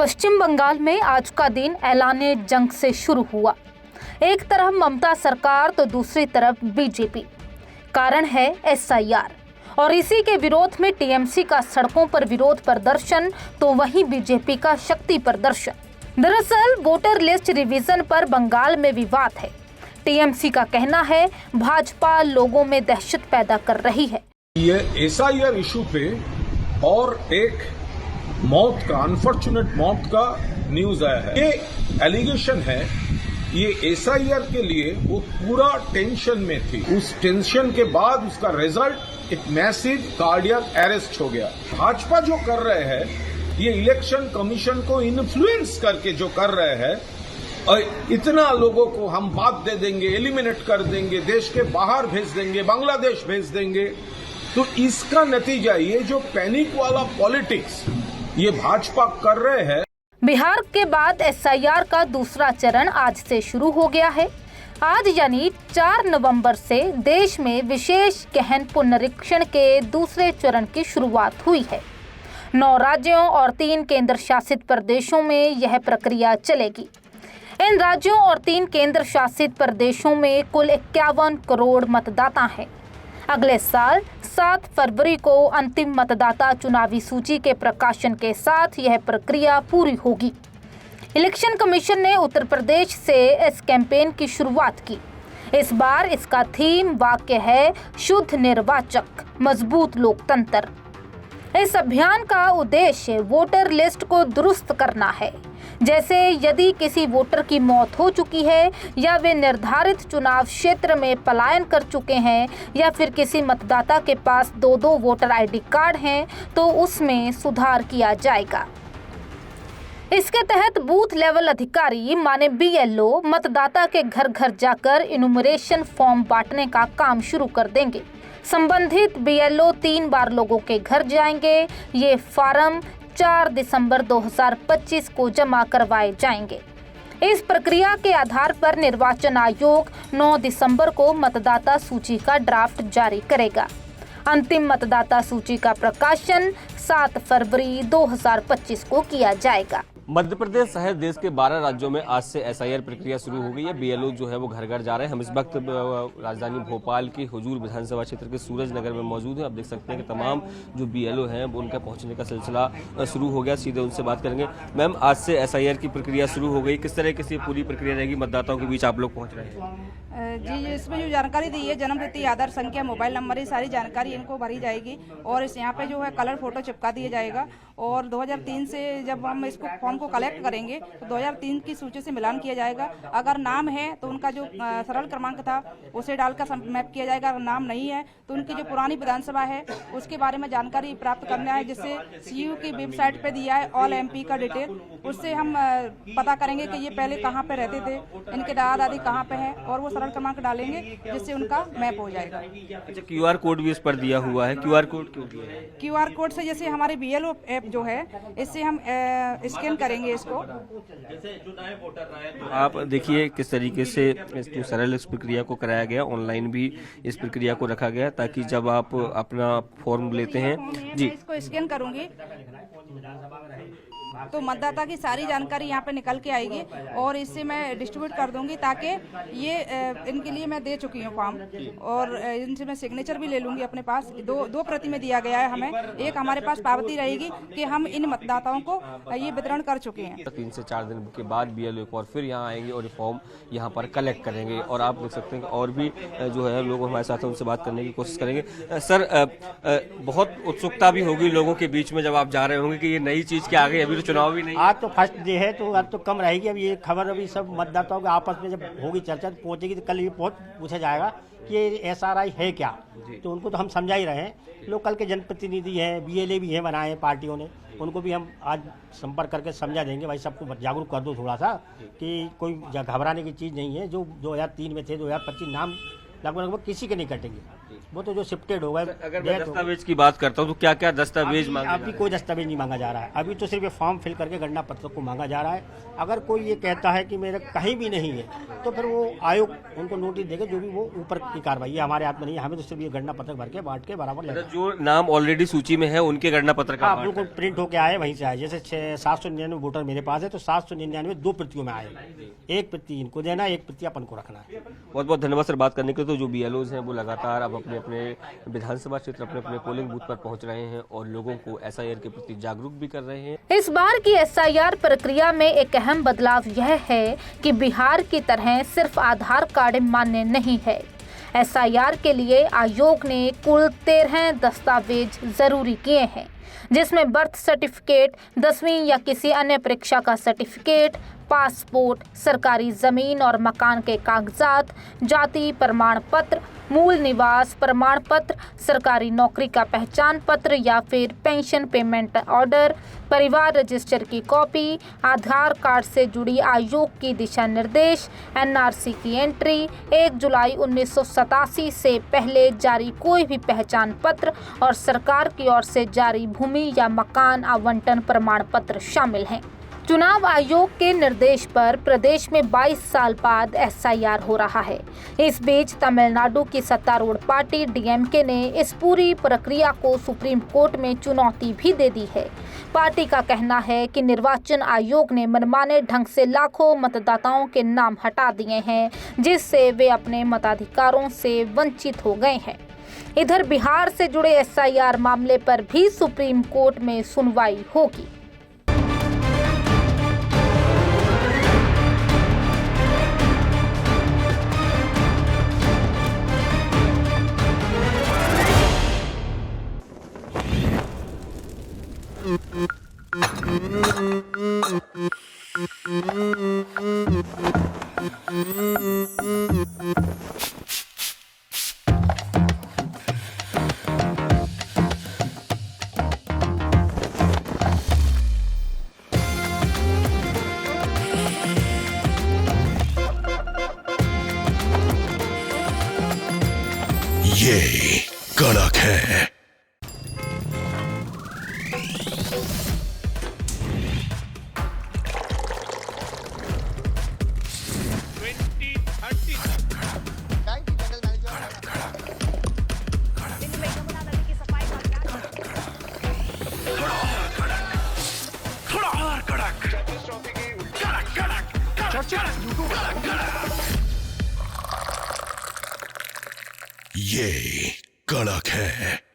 पश्चिम बंगाल में आज का दिन ऐलाने जंग से शुरू हुआ। एक तरफ ममता सरकार तो दूसरी तरफ बीजेपी। कारण है एसआईआर और इसी के विरोध में टीएमसी का सड़कों पर विरोध प्रदर्शन तो वहीं बीजेपी का शक्ति प्रदर्शन। दरअसल वोटर लिस्ट रिवीजन पर बंगाल में विवाद है। टीएमसी का कहना है भाजपा लोगों में दहशत पैदा कर रही है। ये एसआईआर इशू पे और एक मौत का, अनफॉर्चुनेट मौत का न्यूज आया है। ये एलिगेशन है, ये एसआईआर के लिए वो पूरा टेंशन में थी। उस टेंशन के बाद उसका रिजल्ट एक मैसिव कार्डियक अरेस्ट हो गया। भाजपा जो कर रहे हैं, ये इलेक्शन कमीशन को इन्फ्लुएंस करके जो कर रहे हैं, और इतना लोगों को हम बात दे देंगे, एलिमिनेट कर देंगे, देश के बाहर भेज देंगे, बांग्लादेश भेज देंगे, तो इसका नतीजा ये जो पैनिक वाला पॉलिटिक्स ये भाजपा कर रहे हैं। बिहार के बाद एसआईआर का दूसरा चरण आज से शुरू हो गया है। आज यानी 4 नवंबर से देश में विशेष गहन पुनरीक्षण के दूसरे चरण की शुरुआत हुई है। 9 राज्यों और 3 केंद्र शासित प्रदेशों में यह प्रक्रिया चलेगी। इन राज्यों और 3 केंद्र शासित प्रदेशों में कुल 51 करोड़ मतदाता हैं। अगले साल 7 फरवरी को अंतिम मतदाता चुनावी सूची के प्रकाशन के साथ यह प्रक्रिया पूरी होगी। इलेक्शन कमीशन ने उत्तर प्रदेश से इस कैंपेन की शुरुआत की। इस बार इसका थीम वाक्य है शुद्ध निर्वाचक मजबूत लोकतंत्र। इस अभियान का उद्देश्य वोटर लिस्ट को दुरुस्त करना है। जैसे यदि किसी वोटर की मौत हो चुकी है या वे निर्धारित चुनाव क्षेत्र में पलायन कर चुके हैं या फिर किसी मतदाता के पास 2 वोटर आईडी कार्ड हैं तो उसमें सुधार किया जाएगा। इसके तहत बूथ लेवल अधिकारी माने बीएलओ मतदाता के घर घर जाकर इनुमरेशन फॉर्म बांटने का काम शुरू कर देंगे। संबंधित बीएलओ 3 बार लोगों के घर जाएंगे। ये फार्म 4 दिसंबर 2025 को जमा करवाए जाएंगे। इस प्रक्रिया के आधार पर निर्वाचन आयोग 9 दिसंबर को मतदाता सूची का ड्राफ्ट जारी करेगा। अंतिम मतदाता सूची का प्रकाशन 7 फरवरी 2025 को किया जाएगा। मध्य प्रदेश सहित देश के 12 राज्यों में आज से एसआईआर प्रक्रिया शुरू हो गई है। बीएलओ जो है वो घर घर जा रहे हैं। हम इस वक्त राजधानी भोपाल के हुजूर विधानसभा क्षेत्र के सूरज नगर में मौजूद हैं। आप देख सकते हैं कि तमाम जो बीएलओ हैं वो उनका पहुंचने का सिलसिला शुरू हो गया। सीधे उनसे बात करेंगे। मैम, आज से एसआईआर की प्रक्रिया शुरू हो गई, किस तरह की पूरी प्रक्रिया रहेगी? मतदाताओं के बीच आप लोग पहुँच रहे हैं जी। इसमें जो जानकारी दी है, जन्म तिथि, आधार संख्या, मोबाइल नंबर, ये सारी जानकारी इनको भरी जाएगी और इस यहाँ पे जो है कलर फोटो चिपका दिया जाएगा। और 2003 से जब हम इसको फॉर्म को कलेक्ट करेंगे तो 2003 की सूची से मिलान किया जाएगा। अगर नाम है तो उनका जो सरल क्रमांक था उसे डालकर मैप किया जाएगा। अगर नाम नहीं है तो उनकी जो पुरानी विधानसभा है उसके बारे में जानकारी प्राप्त करना है, जिससे सीयू की वेबसाइट पे दिया है ऑल एमपी का डिटेल। उससे हम पता करेंगे कि ये पहले कहाँ पे रहते थे, इनके दादा दादी कहाँ पे हैं, और वो सरल क्रमांक डालेंगे जिससे उनका मैप हो जाएगा। अच्छा, क्यूआर कोड भी इस पर दिया हुआ है। क्यूआर कोड क्यों दिया है? क्यूआर कोड से जैसे हमारे बीएलओ ऐप जो है, इससे हम स्कैन करेंगे इसको। आप देखिए किस तरीके से जो सरल इस प्रक्रिया को कराया गया, ऑनलाइन भी इस प्रक्रिया को रखा गया ताकि जब आप अपना फॉर्म लेते हैं जी, इसको स्कैन करूंगी तो मतदाता की सारी जानकारी यहाँ पे निकल के आएगी और इससे मैं डिस्ट्रीब्यूट कर दूंगी, ताकि ये इनके लिए मैं दे चुकी हूँ फॉर्म, और इनसे मैं सिग्नेचर भी ले लूंगी अपने पास। दो प्रति में दिया गया है हमें। एक हमारे पास पावती रहेगी कि हम इन मतदाताओं को ये वितरण कर चुके हैं। 3 से 4 दिन के बाद बीएलओ एक और फिर यहाँ आएंगे और फॉर्म यहाँ पर कलेक्ट करेंगे। और आप देख सकते हैं और भी जो है लोग हमारे साथ उनसे बात करने की कोशिश करेंगे। सर, बहुत उत्सुकता भी होगी लोगों के बीच में जब आप जा रहे होंगे कि ये नई चीज के आगे अभी चुनाव भी नहीं। आज तो फर्स्ट डे है तो आज तो कम रहेगी। अब ये खबर अभी सब मतदाताओं के आपस में जब होगी चर्चा तो पहुंचेगी, तो कल ये पूछा जाएगा कि ये एसआरआई है क्या। तो उनको तो हम समझा ही रहे हैं। लोकल के जनप्रतिनिधि हैं, बीएलए भी हैं बनाए पार्टियों ने, उनको भी हम आज संपर्क करके समझा देंगे। भाई सबको जागरूक कर दो थोड़ा सा कि कोई घबराने की चीज़ नहीं है। जो 2003 में थे 2025 नाम लगभग किसी के नहीं कटेंगे। वो तो जो शिफ्टेड हो गए। अगर मैं दस्तावेज की बात करता हूँ तो क्या क्या दस्तावेज मांगे जा रहे अभी कोई दस्तावेज नहीं मांगा जा रहा है। अभी तो सिर्फ ये फॉर्म फिल करके गणना पत्र को मांगा जा रहा है। अगर कोई ये कहता है कि मेरे कहीं भी नहीं है तो फिर वो आयोग उनको नोटिस देगा, जो भी वो ऊपर की कार्रवाई है, हमारे हाथ में नहीं है। हमें तो सिर्फ ये गणना पत्र भर के बांट के बराबर हैं? लेना। जो नाम ऑलरेडी सूची में है उनके गणना पत्र का हाँ, बिल्कुल प्रिंट होके आए, वहीं से आए। जैसे 799 वोटर मेरे पास है तो 799 2 प्रतियों में आए। एक प्रति इनको देना, एक प्रति अपन को रखना है। बहुत बहुत धन्यवाद सर बात करने के लिए। तो जो बीएलओज हैं वो लगातार अब अपने अपने विधानसभा क्षेत्र अपने अपने पोलिंग बूथ पर पहुंच रहे हैं और लोगों को एसआईआर के प्रति जागरूक भी कर रहे हैं। इस बार की एसआईआर प्रक्रिया में एक अहम बदलाव यह है कि बिहार की तरह सिर्फ आधार कार्ड मान्य नहीं है। एसआईआर के लिए आयोग ने कुल 13 दस्तावेज जरूरी किए हैं, जिसमें बर्थ सर्टिफिकेट, 10वीं या किसी अन्य परीक्षा का सर्टिफिकेट, पासपोर्ट, सरकारी जमीन और मकान के कागजात, जाति प्रमाण पत्र, मूल निवास प्रमाण पत्र, सरकारी नौकरी का पहचान पत्र या फिर पेंशन पेमेंट ऑर्डर, परिवार रजिस्टर की कॉपी, आधार कार्ड से जुड़ी आयोग की दिशा निर्देश, एनआरसी की एंट्री, 1 जुलाई 1987 से पहले जारी कोई भी पहचान पत्र और सरकार की ओर से जारी भूमि या मकान आवंटन प्रमाण पत्र शामिल हैं। चुनाव आयोग के निर्देश पर प्रदेश में 22 साल बाद एसआईआर हो रहा है। इस बीच तमिलनाडु की सत्तारूढ़ पार्टी डीएमके ने इस पूरी प्रक्रिया को सुप्रीम कोर्ट में चुनौती भी दे दी है। पार्टी का कहना है कि निर्वाचन आयोग ने मनमाने ढंग से लाखों मतदाताओं के नाम हटा दिए हैं, जिससे वे अपने मताधिकारों से वंचित हो गए हैं। इधर बिहार से जुड़े एसआईआर मामले पर भी सुप्रीम कोर्ट में सुनवाई होगी। ये कड़क है। ये कड़क है।